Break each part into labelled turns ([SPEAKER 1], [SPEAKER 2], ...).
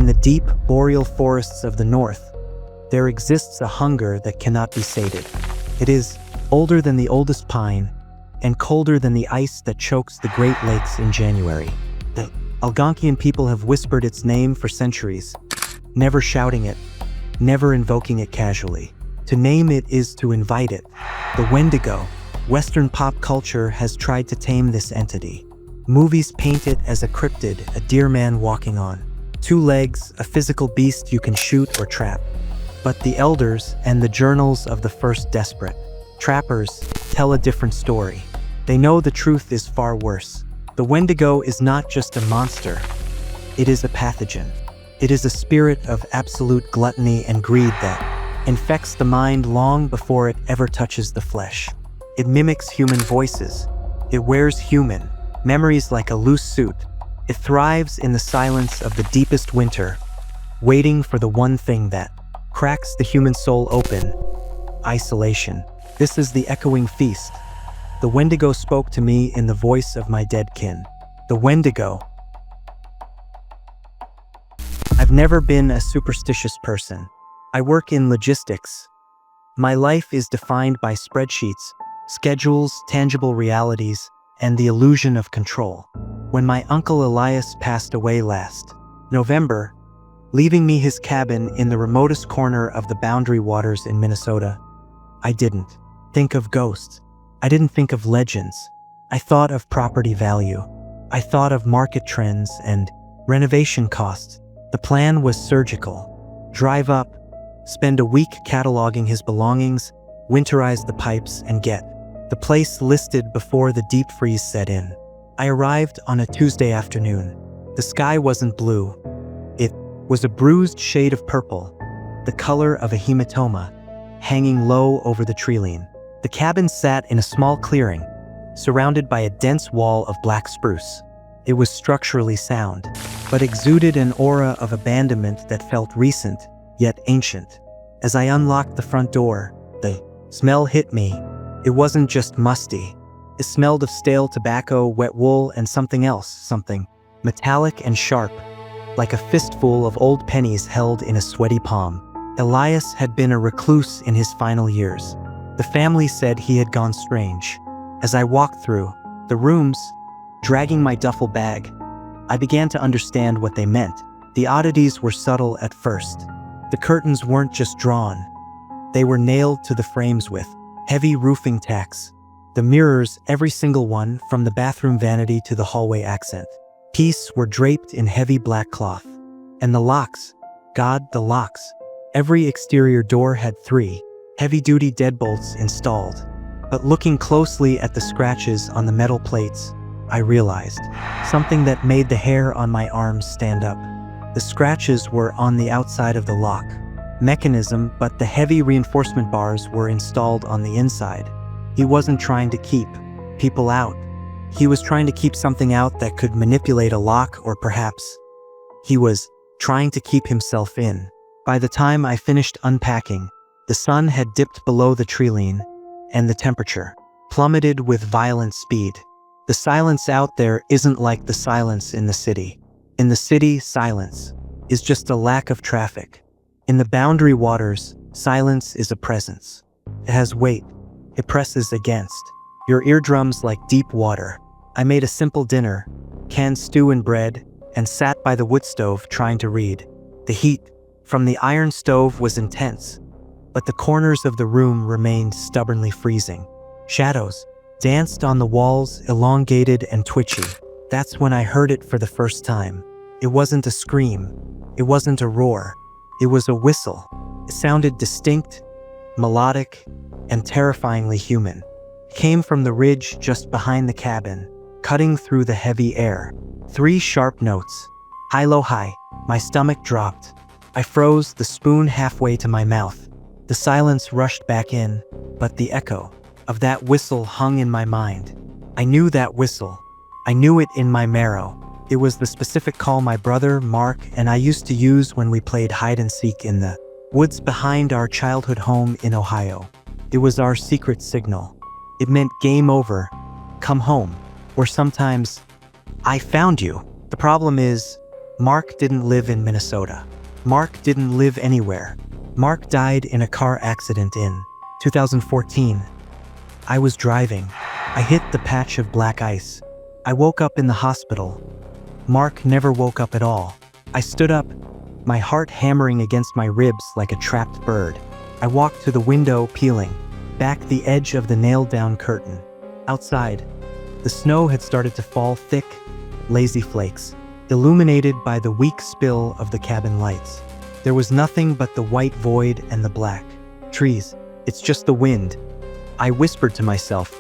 [SPEAKER 1] the deep, boreal forests of the north, there exists a hunger that cannot be sated. It is older than the oldest pine and colder than the ice that chokes the Great Lakes in January. The Algonquian people have whispered its name for centuries, never shouting it, never invoking it casually. To name it is to invite it. The Wendigo. Western pop culture has tried to tame this entity. Movies paint it as a cryptid, a deer man walking on 2 legs, a physical beast you can shoot or trap. But the elders and the journals of the first desperate trappers tell a different story. They know the truth is far worse. The Wendigo is not just a monster. It is a pathogen. It is a spirit of absolute gluttony and greed that infects the mind long before it ever touches the flesh. It mimics human voices. It wears human memories like a loose suit. It thrives in the silence of the deepest winter, waiting for the one thing that cracks the human soul open: isolation. This is the echoing feast. The Wendigo spoke to me in the voice of my dead kin. The Wendigo. I've never been a superstitious person. I work in logistics. My life is defined by spreadsheets, schedules, tangible realities, and the illusion of control. When my uncle Elias passed away last November, leaving me his cabin in the remotest corner of the Boundary Waters in Minnesota, I didn't think of ghosts. I didn't think of legends. I thought of property value. I thought of market trends and renovation costs. The plan was surgical. Drive up, spend a week cataloging his belongings, winterize the pipes, and get the place listed before the deep freeze set in. I arrived on a Tuesday afternoon. The sky wasn't blue. It was a bruised shade of purple, the color of a hematoma, hanging low over the treeline. The cabin sat in a small clearing, surrounded by a dense wall of black spruce. It was structurally sound, but exuded an aura of abandonment that felt recent, yet ancient. As I unlocked the front door, the smell hit me. It wasn't just musty. It smelled of stale tobacco, wet wool, and something else, something metallic and sharp, like a fistful of old pennies held in a sweaty palm. Elias had been a recluse in his final years. The family said he had gone strange. As I walked through the rooms, dragging my duffel bag, I began to understand what they meant. The oddities were subtle at first. The curtains weren't just drawn. They were nailed to the frames with heavy roofing tacks. The mirrors, every single one, from the bathroom vanity to the hallway accent piece, were draped in heavy black cloth. And the locks, God, the locks. Every exterior door had 3 heavy-duty deadbolts installed. But looking closely at the scratches on the metal plates, I realized something that made the hair on my arms stand up. The scratches were on the outside of the lock mechanism, but the heavy reinforcement bars were installed on the inside. He wasn't trying to keep people out. He was trying to keep something out that could manipulate a lock, or perhaps he was trying to keep himself in. By the time I finished unpacking, the sun had dipped below the treeline, and the temperature plummeted with violent speed. The silence out there isn't like the silence in the city. In the city, silence is just a lack of traffic. In the Boundary Waters, silence is a presence. It has weight. It presses against your eardrums like deep water. I made a simple dinner, canned stew and bread, and sat by the wood stove trying to read. The heat from the iron stove was intense, but the corners of the room remained stubbornly freezing. Shadows danced on the walls, elongated and twitchy. That's when I heard it for the first time. It wasn't a scream. It wasn't a roar. It was a whistle. It sounded distinct, melodic, and terrifyingly human. It came from the ridge just behind the cabin, cutting through the heavy air. 3 sharp notes. High, low, high. My stomach dropped. I froze, the spoon halfway to my mouth. The silence rushed back in, but the echo of that whistle hung in my mind. I knew that whistle. I knew it in my marrow. It was the specific call my brother, Mark, and I used to use when we played hide and seek in the woods behind our childhood home in Ohio. It was our secret signal. It meant game over, come home, or sometimes, I found you. The problem is, Mark didn't live in Minnesota. Mark didn't live anywhere. Mark died in a car accident in 2014. I was driving. I hit the patch of black ice. I woke up in the hospital. Mark never woke up at all. I stood up, my heart hammering against my ribs like a trapped bird. I walked to the window, peeling back the edge of the nailed-down curtain. Outside, the snow had started to fall, thick, lazy flakes, illuminated by the weak spill of the cabin lights. There was nothing but the white void and the black trees. It's just the wind, I whispered to myself,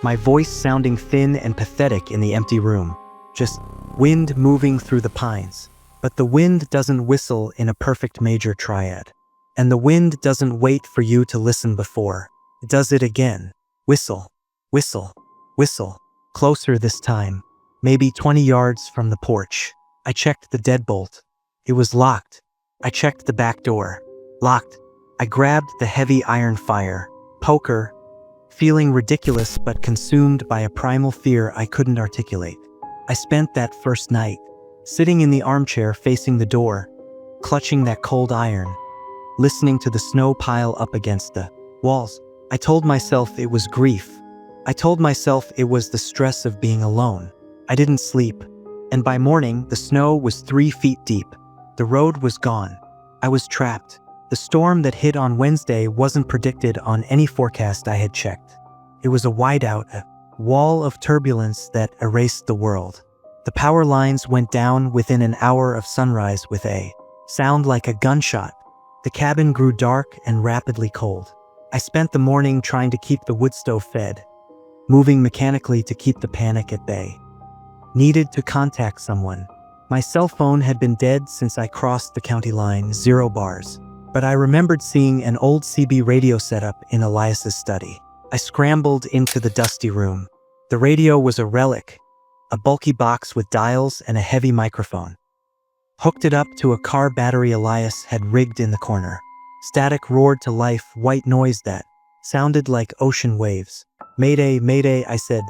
[SPEAKER 1] my voice sounding thin and pathetic in the empty room. Just wind moving through the pines. But the wind doesn't whistle in a perfect major triad. And the wind doesn't wait for you to listen before. It does it again. Whistle, whistle, whistle. Closer this time, maybe 20 yards from the porch. I checked the deadbolt. It was locked. I checked the back door. Locked. I grabbed the heavy iron fire. Poker. Feeling ridiculous but consumed by a primal fear I couldn't articulate. I spent that first night sitting in the armchair facing the door, clutching that cold iron, listening to the snow pile up against the walls. I told myself it was grief. I told myself it was the stress of being alone. I didn't sleep, and by morning, the snow was 3 feet deep. The road was gone. I was trapped. The storm that hit on Wednesday wasn't predicted on any forecast I had checked. It was a whiteout, a wall of turbulence that erased the world. The power lines went down within an hour of sunrise with a sound like a gunshot. The cabin grew dark and rapidly cold. I spent the morning trying to keep the wood stove fed, moving mechanically to keep the panic at bay. Needed to contact someone. My cell phone had been dead since I crossed the county line, 0 bars. But I remembered seeing an old CB radio setup in Elias's study. I scrambled into the dusty room. The radio was a relic, a bulky box with dials and a heavy microphone. Hooked it up to a car battery Elias had rigged in the corner. Static roared to life, white noise that sounded like ocean waves. Mayday, mayday, I said,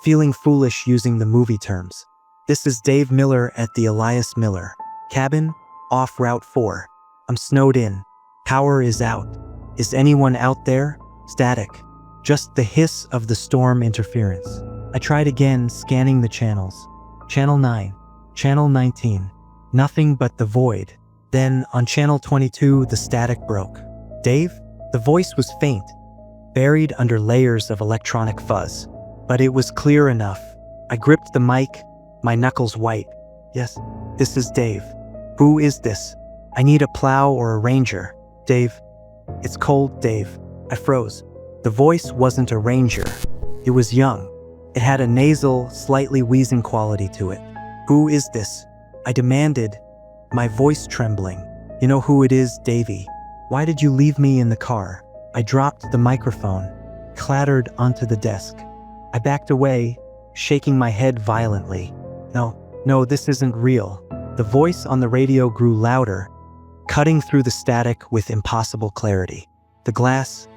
[SPEAKER 1] feeling foolish using the movie terms. This is Dave Miller at the Elias Miller cabin, off Route 4. I'm snowed in. Power is out. Is anyone out there? Static. Just the hiss of the storm interference. I tried again, scanning the channels. Channel 9. Channel 19. Nothing but the void. Then, on Channel 22, the static broke. Dave? The voice was faint, buried under layers of electronic fuzz. But it was clear enough. I gripped the mic, my knuckles white. Yes, this is Dave. Who is this? I need a plow or a ranger. Dave. It's cold, Dave. I froze. The voice wasn't a ranger. It was young. It had a nasal, slightly wheezing quality to it. Who is this? I demanded, my voice trembling. You know who it is, Davy. Why did you leave me in the car? I dropped the microphone, clattered onto the desk. I backed away, shaking my head violently. No, this isn't real. The voice on the radio grew louder, cutting through the static with impossible clarity. The glass,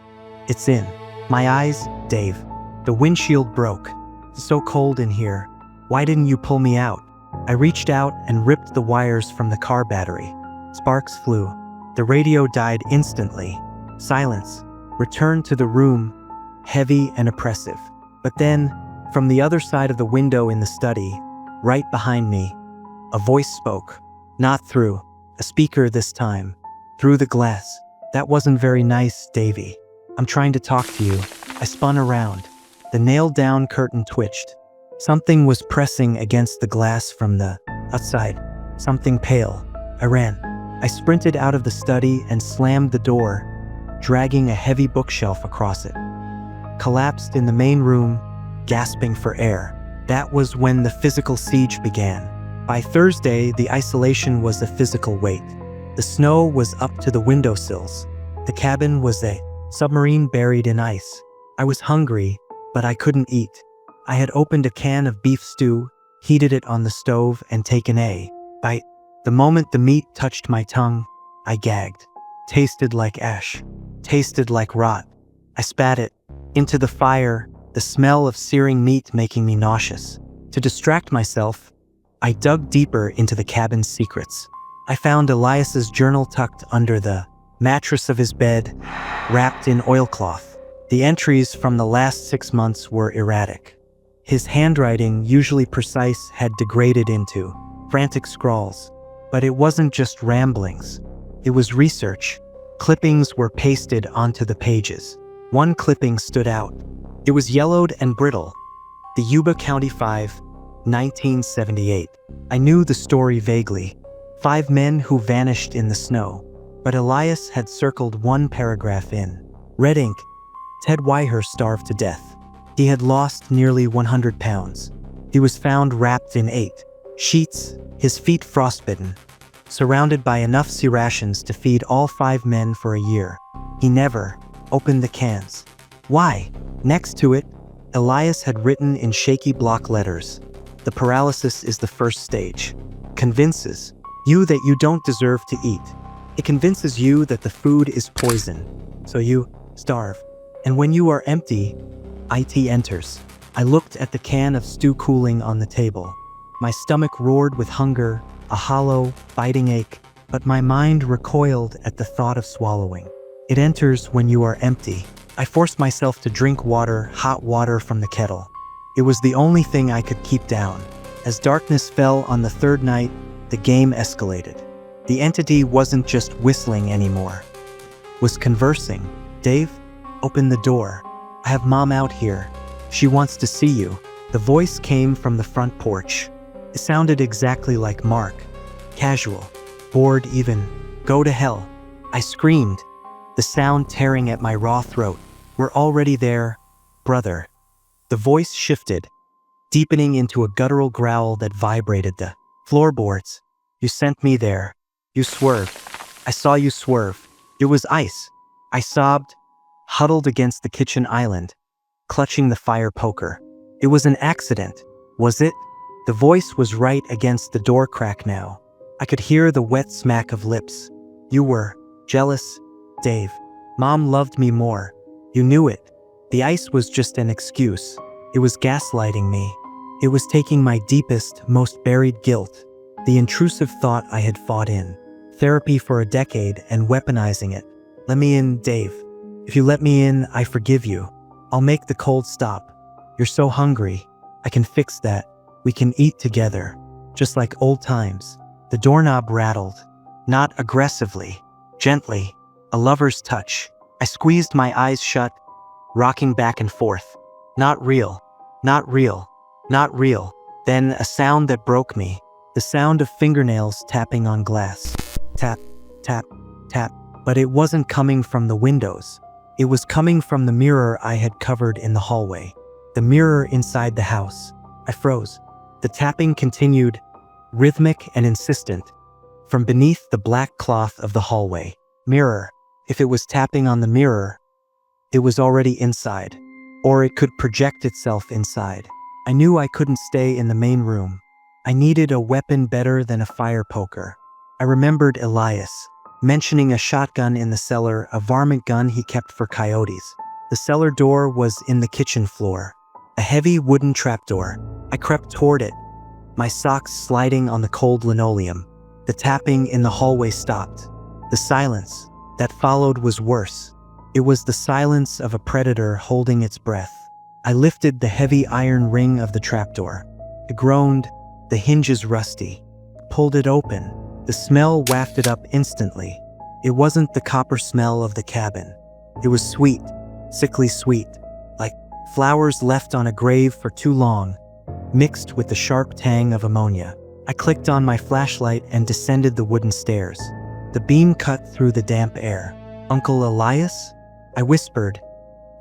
[SPEAKER 1] it's in. My eyes, Dave. The windshield broke. It's so cold in here. Why didn't you pull me out? I reached out and ripped the wires from the car battery. Sparks flew. The radio died instantly. Silence returned to the room, heavy and oppressive. But then, from the other side of the window in the study, right behind me, a voice spoke. Not through a speaker this time, through the glass. That wasn't very nice, Davy. I'm trying to talk to you. I spun around. The nailed-down curtain twitched. Something was pressing against the glass from the outside. Something pale. I ran. I sprinted out of the study and slammed the door, dragging a heavy bookshelf across it. Collapsed in the main room, gasping for air. That was when the physical siege began. By Thursday, the isolation was a physical weight. The snow was up to the windowsills. The cabin was a submarine buried in ice. I was hungry, but I couldn't eat. I had opened a can of beef stew, heated it on the stove, and taken a bite. The moment the meat touched my tongue, I gagged. Tasted like ash. Tasted like rot. I spat it into the fire, the smell of searing meat making me nauseous. To distract myself, I dug deeper into the cabin's secrets. I found Elias's journal tucked under the mattress of his bed, wrapped in oilcloth. The entries from the last 6 months were erratic. His handwriting, usually precise, had degraded into frantic scrawls. But it wasn't just ramblings. It was research. Clippings were pasted onto the pages. One clipping stood out. It was yellowed and brittle. The Yuba County Five, 1978. I knew the story vaguely. 5 men who vanished in the snow. But Elias had circled one paragraph in red ink. Ted Weiher starved to death. He had lost nearly 100 pounds. He was found wrapped in 8 sheets, his feet frostbitten, surrounded by enough sea rations to feed all 5 men for a year. He never opened the cans. Why? Next to it, Elias had written in shaky block letters, "The paralysis is the first stage. Convinces you that you don't deserve to eat. It convinces you that the food is poison, so you starve. And when you are empty, it enters." I looked at the can of stew cooling on the table. My stomach roared with hunger, a hollow, biting ache, but my mind recoiled at the thought of swallowing. It enters when you are empty. I forced myself to drink water, hot water from the kettle. It was the only thing I could keep down. As darkness fell on the 3rd night, the game escalated. The entity wasn't just whistling anymore. It was conversing. "Dave, open the door. I have Mom out here. She wants to see you." The voice came from the front porch. It sounded exactly like Mark. Casual, bored even. "Go to hell." I screamed, the sound tearing at my raw throat. "We're already there, brother." The voice shifted, deepening into a guttural growl that vibrated the floorboards. "You sent me there. You swerved. I saw you swerve. It was ice." I sobbed, huddled against the kitchen island, clutching the fire poker. "It was an accident, was it?" The voice was right against the door crack now. I could hear the wet smack of lips. "You were jealous, Dave. Mom loved me more. You knew it." The ice was just an excuse. It was gaslighting me. It was taking my deepest, most buried guilt, the intrusive thought I had fought in therapy for a decade, and weaponizing it. "Let me in, Dave. If you let me in, I forgive you. I'll make the cold stop. You're so hungry. I can fix that. We can eat together, just like old times." The doorknob rattled, not aggressively, gently, a lover's touch. I squeezed my eyes shut, rocking back and forth. Not real, not real, not real. Then a sound that broke me, the sound of fingernails tapping on glass. Tap, tap, tap. But it wasn't coming from the windows. It was coming from the mirror I had covered in the hallway, the mirror inside the house. I froze. The tapping continued, rhythmic and insistent, from beneath the black cloth of the hallway. Mirror. If it was tapping on the mirror, it was already inside, or it could project itself inside. I knew I couldn't stay in the main room. I needed a weapon better than a fire poker. I remembered Elias mentioning a shotgun in the cellar, a varmint gun he kept for coyotes. The cellar door was in the kitchen floor, a heavy wooden trapdoor. I crept toward it, my socks sliding on the cold linoleum. The tapping in the hallway stopped. The silence that followed was worse. It was the silence of a predator holding its breath. I lifted the heavy iron ring of the trapdoor. It groaned, the hinges rusty. Pulled it open. The smell wafted up instantly. It wasn't the copper smell of the cabin. It was sweet, sickly sweet, like flowers left on a grave for too long, mixed with the sharp tang of ammonia. I clicked on my flashlight and descended the wooden stairs. The beam cut through the damp air. "Uncle Elias?" I whispered,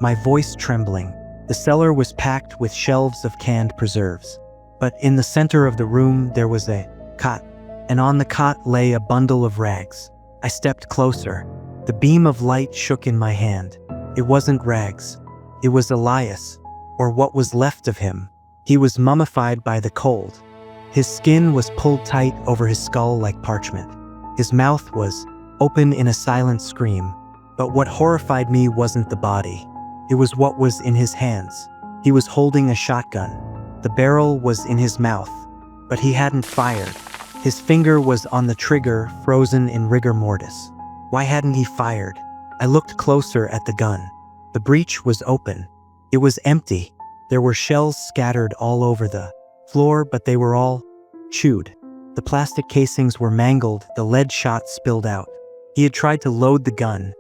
[SPEAKER 1] my voice trembling. The cellar was packed with shelves of canned preserves. But in the center of the room there was a cot, and on the cot lay a bundle of rags. I stepped closer. The beam of light shook in my hand. It wasn't rags. It was Elias, or what was left of him. He was mummified by the cold. His skin was pulled tight over his skull like parchment. His mouth was open in a silent scream. But what horrified me wasn't the body. It was what was in his hands. He was holding a shotgun. The barrel was in his mouth. but he hadn't fired. His finger was on the trigger, frozen in rigor mortis. Why hadn't he fired? I looked closer at the gun. The breech was open. It was empty. There were shells scattered all over the floor, but they were all chewed. The plastic casings were mangled, the lead shot spilled out. He had tried to load the gun,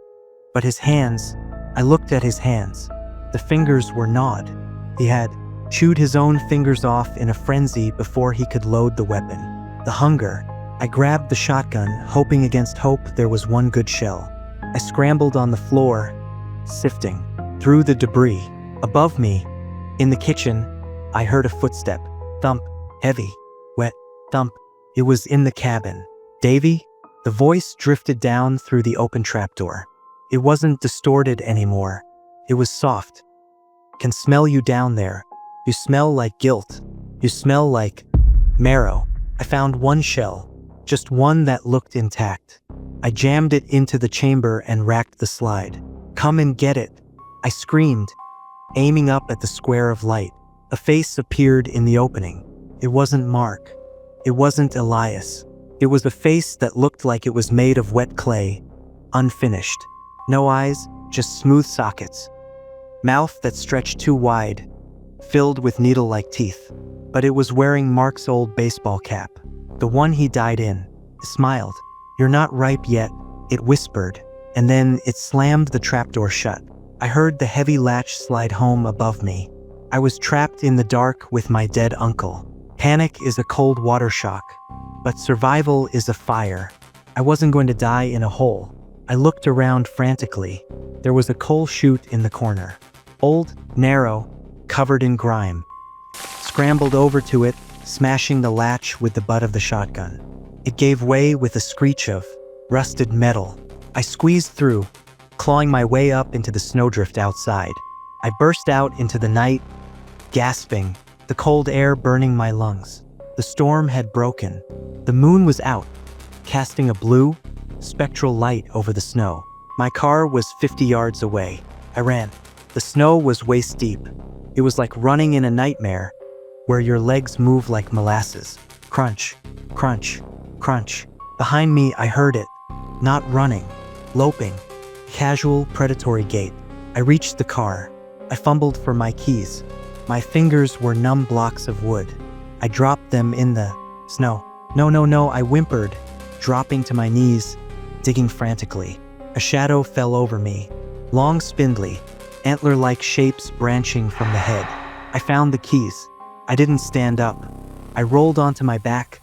[SPEAKER 1] but his hands, I looked at his hands. The fingers were gnawed. He had chewed his own fingers off in a frenzy before he could load the weapon. The hunger. I grabbed the shotgun, hoping against hope there was one good shell. I scrambled on the floor, sifting through the debris. Above me, in the kitchen, I heard a footstep. Thump, heavy, wet, thump. It was in the cabin. Davy? The voice drifted down through the open trapdoor. It wasn't distorted anymore. It was soft. Can smell you down there. You smell like guilt. You smell like marrow. I found one shell, just one that looked intact. I jammed it into the chamber and racked the slide. Come and get it, I screamed, aiming up at the square of light. A face appeared in the opening. It wasn't Mark. It wasn't Elias. It was a face that looked like it was made of wet clay, unfinished. No eyes, just smooth sockets. Mouth that stretched too wide, filled with needle-like teeth. But it was wearing Mark's old baseball cap, the one he died in. It smiled. You're not ripe yet, it whispered, and then it slammed the trapdoor shut. I heard the heavy latch slide home above me. I was trapped in the dark with my dead uncle. Panic is a cold water shock, but survival is a fire. I wasn't going to die in a hole. I looked around frantically. There was a coal chute in the corner. Old, narrow, covered in grime. Scrambled over to it, smashing the latch with the butt of the shotgun. It gave way with a screech of rusted metal. I squeezed through, clawing my way up into the snowdrift outside. I burst out into the night, gasping, the cold air burning my lungs. The storm had broken. The moon was out, casting a blue, spectral light over the snow. My car was 50 yards away. I ran. The snow was waist deep. It was like running in a nightmare, where your legs move like molasses. Crunch, crunch, crunch. Behind me, I heard it. Not running, loping, casual, predatory gait. I reached the car. I fumbled for my keys. My fingers were numb blocks of wood. I dropped them in the snow. No, I whimpered, dropping to my knees, digging frantically. A shadow fell over me, long, spindly, antler-like shapes branching from the head. I found the keys. I didn't stand up. I rolled onto my back,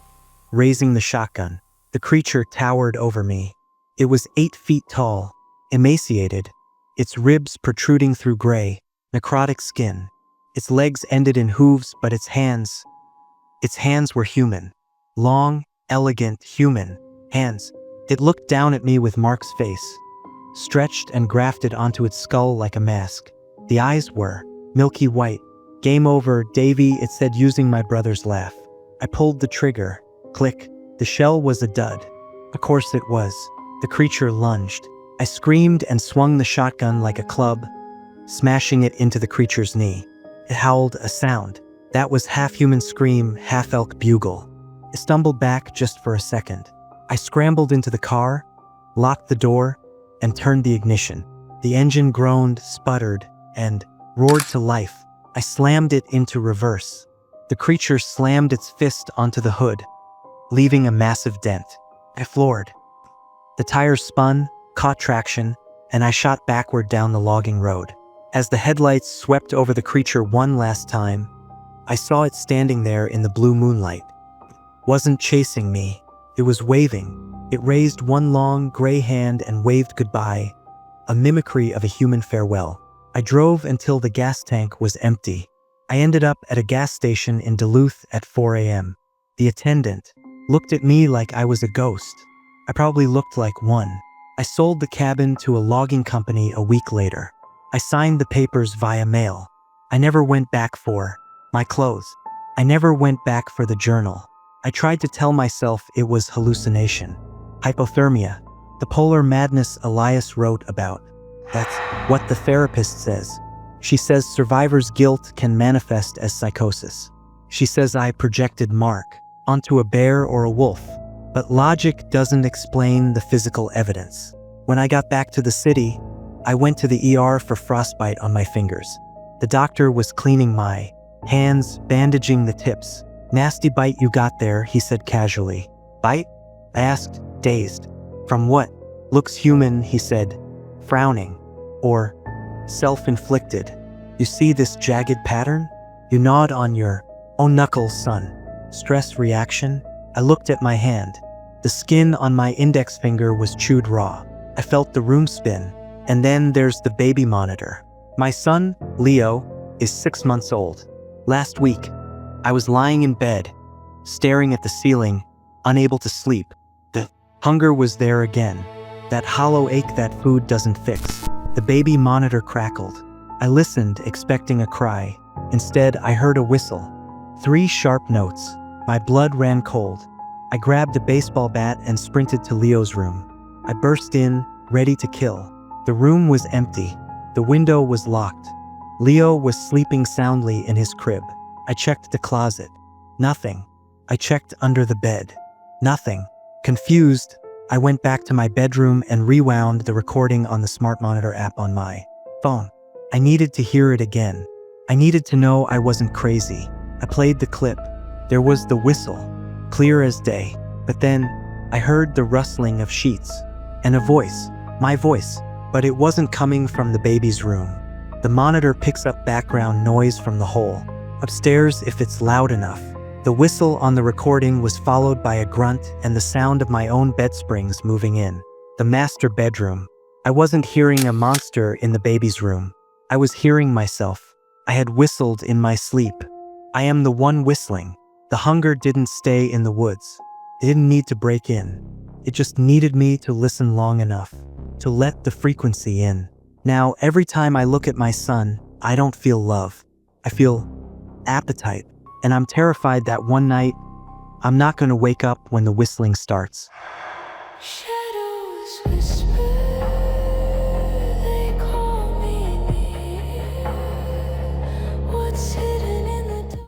[SPEAKER 1] raising the shotgun. The creature towered over me. It was 8 feet tall, emaciated, its ribs protruding through gray, necrotic skin. Its legs ended in hooves, but its hands were human. Long, elegant, human hands. It looked down at me with Mark's face, stretched and grafted onto its skull like a mask. The eyes were milky white. Game over, Davy, it said, using my brother's laugh. I pulled the trigger. Click. The shell was a dud. Of course it was. The creature lunged. I screamed and swung the shotgun like a club, smashing it into the creature's knee. It howled a sound. That was half-human scream, half-elk bugle. I stumbled back just for a second. I scrambled into the car, locked the door, and turned the ignition. The engine groaned, sputtered, and roared to life. I slammed it into reverse. The creature slammed its fist onto the hood, leaving a massive dent. I floored. The tires spun, caught traction, and I shot backward down the logging road. As the headlights swept over the creature one last time, I saw it standing there in the blue moonlight. It wasn't chasing me. It was waving. It raised one long, gray hand and waved goodbye, a mimicry of a human farewell. I drove until the gas tank was empty. I ended up at a gas station in Duluth at 4 a.m. The attendant looked at me like I was a ghost. I probably looked like one. I sold the cabin to a logging company a week later. I signed the papers via mail. I never went back for my clothes. I never went back for the journal. I tried to tell myself it was hallucination. Hypothermia. The polar madness Elias wrote about. That's what the therapist says. She says survivor's guilt can manifest as psychosis. She says I projected Mark. onto a bear or a wolf. But logic doesn't explain the physical evidence. When I got back to the city, I went to the ER for frostbite on my fingers. The doctor was cleaning my hands, bandaging the tips. "Nasty bite you got there," he said casually. "Bite?" I asked, dazed. "From what?" "Looks human," he said, frowning. "Or self-inflicted. You see this jagged pattern? You gnawed on your own knuckles, son." Stress reaction? I looked at my hand. The skin on my index finger was chewed raw. I felt the room spin. And then there's the baby monitor. My son, Leo, is 6 months old. Last week, I was lying in bed, staring at the ceiling, unable to sleep. The hunger was there again. That hollow ache that food doesn't fix. The baby monitor crackled. I listened, expecting a cry. Instead, I heard a whistle. 3 sharp notes. My blood ran cold. I grabbed a baseball bat and sprinted to Leo's room. I burst in, ready to kill. The room was empty. The window was locked. Leo was sleeping soundly in his crib. I checked the closet. Nothing. I checked under the bed. Nothing. Confused, I went back to my bedroom and rewound the recording on the smart monitor app on my phone. I needed to hear it again. I needed to know I wasn't crazy. I played the clip. There was the whistle, clear as day. But then, I heard the rustling of sheets. And a voice. My voice. But it wasn't coming from the baby's room. The monitor picks up background noise from the hole upstairs if it's loud enough. The whistle on the recording was followed by a grunt and the sound of my own bed springs moving in. The master bedroom. I wasn't hearing a monster in the baby's room. I was hearing myself. I had whistled in my sleep. I am the one whistling. The hunger didn't stay in the woods. It didn't need to break in. It just needed me to listen long enough to let the frequency in. Now, every time I look at my son, I don't feel love. I feel appetite. And I'm terrified that one night, I'm not going to wake up when the whistling starts.